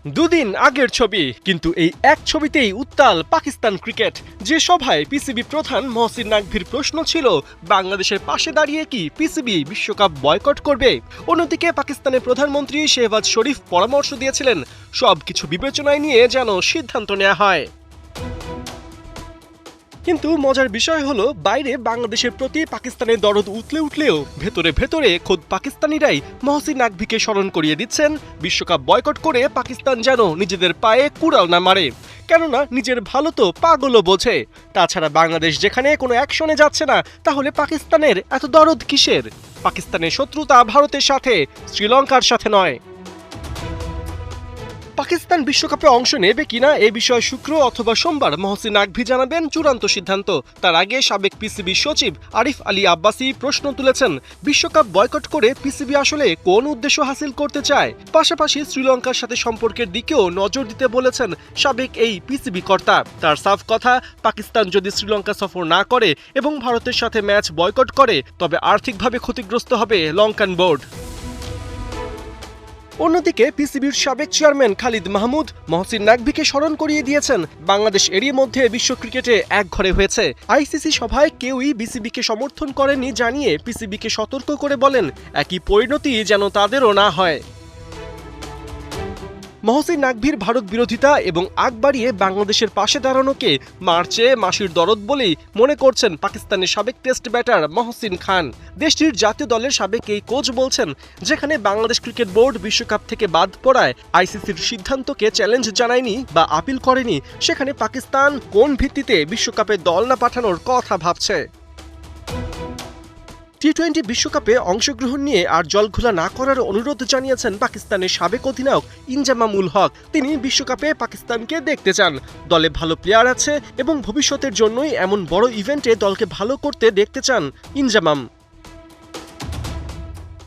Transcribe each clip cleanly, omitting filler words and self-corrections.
দুদিন আগের ছবি, কিন্তু এই এক ছবিতেই উত্তাল পাকিস্তান ক্রিকেট। যে সভায় পিসিবি প্রধান মহসিন নাকভির প্রশ্ন ছিল, বাংলাদেশের পাশে দাঁড়িয়ে কি পিসিবি বিশ্বকাপ বয়কট করবে? অন্যদিকে পাকিস্তানের প্রধানমন্ত্রী শেহবাজ শরীফ পরামর্শ দিয়েছিলেন, সবকিছু বিবেচনায় নিয়ে যেন সিদ্ধান্ত নেওয়া হয়। কিন্তু মজার বিষয় হলো, বাইরে বাংলাদেশের প্রতি পাকিস্তানের দরদ উতলে উঠলেও ভেতরে ভেতরে খোদ পাকিস্তানিরাই মহসিন নাকভিকে স্মরণ করিয়ে দিচ্ছেন, বিশ্বকাপ বয়কট করে পাকিস্তান যেন নিজেদের পায়ে কুড়াল না মারে। কেননা নিজের ভালো তো পাগলও বোঝে। তাছাড়া বাংলাদেশ যেখানে কোনো অ্যাকশনে যাচ্ছে না, তাহলে পাকিস্তানের এত দরদ কিসের? পাকিস্তানের শত্রুতা ভারতের সাথে, শ্রীলঙ্কার সাথে নয়। পাকিস্তান বিশ্বকাপে অংশ নেবে কিনা এ বিষয়ে শুক্র অথবা সোমবার মহসিন নাকভি জানাবেন চূড়ান্ত সিদ্ধান্ত। তার আগে সাবেক পিসিবি সচিব আরিফ আলী আব্বাসি প্রশ্ন তুলেছেন, বিশ্বকাপ বয়কট করে পিসিবি আসলে কোন উদ্দেশ্য হাসিল করতে চায়? পাশাপাশি শ্রীলঙ্কার সাথে সম্পর্কের দিকেও নজর দিতে বলেছেন সাবেক এই পিসিবি কর্তা। তার সাফ কথা, পাকিস্তান যদি শ্রীলঙ্কা সফর না করে এবং ভারতের সাথে ম্যাচ বয়কট করে, তবে আর্থিকভাবে ক্ষতিগ্রস্ত হবে লঙ্কান বোর্ড। অন্যদিকে পিসিবির সাবেক চেয়ারম্যান খালিদ মাহমুদ মহসিন নাকভিকে স্মরণ করিয়ে দিয়েছেন, বাংলাদেশ এরই মধ্যে বিশ্ব ক্রিকেটে একঘরে হয়েছে। আইসিসি সভায় কেউই বিসিবিকে সমর্থন করেনি জানিয়ে পিসিবিকে সতর্ক করে বলেন, একই পরিণতি যেন তাদেরও না হয়। মহসিন নাকভির ভারত বিরোধিতা এবং আগ বাড়িয়ে বাংলাদেশের পাশে দাঁড়ানোকে মার্চে মাসির দরদ বলেই মনে করছেন পাকিস্তানের সাবেক টেস্ট ব্যাটার মহসিন খান। দেশটির জাতীয় দলের সাবেক এই কোচ বলছেন, যেখানে বাংলাদেশ ক্রিকেট বোর্ড বিশ্বকাপ থেকে বাদ পড়ায় আইসিসির সিদ্ধান্তকে চ্যালেঞ্জ জানায়নি বা আপিল করেনি, সেখানে পাকিস্তান কোন ভিত্তিতে বিশ্বকাপে দল না পাঠানোর কথা ভাবছে। টি-20 বিশ্বকাপে অংশগ্রহণ নিয়ে আর জলঘোলা না করার অনুরোধ জানিয়েছেন পাকিস্তানের সাবেক অধিনায়ক ইনজামামুল হক। তিনি বিশ্বকাপে পাকিস্তানকে দেখতে চান, দলে ভালো প্লেয়ার আছে এবং ভবিষ্যতের জন্যই এমন বড় ইভেন্টে দলকে ভালো করতে দেখতে চান ইনজামাম।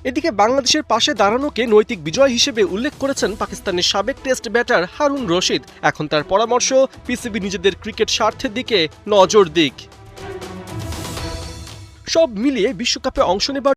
এদিকে বাংলাদেশের পাশে দাঁড়ানোকে নৈতিক বিজয় হিসেবে উল্লেখ করেছেন পাকিস্তানের সাবেক টেস্ট ব্যাটার হারুন রশিদ। এখন তার পরামর্শ, পিসিবি নিজেদের ক্রিকেট স্বার্থের দিকে নজর দিক। সব মিলিয়ে বিশ্বকাপে অংশ নেবার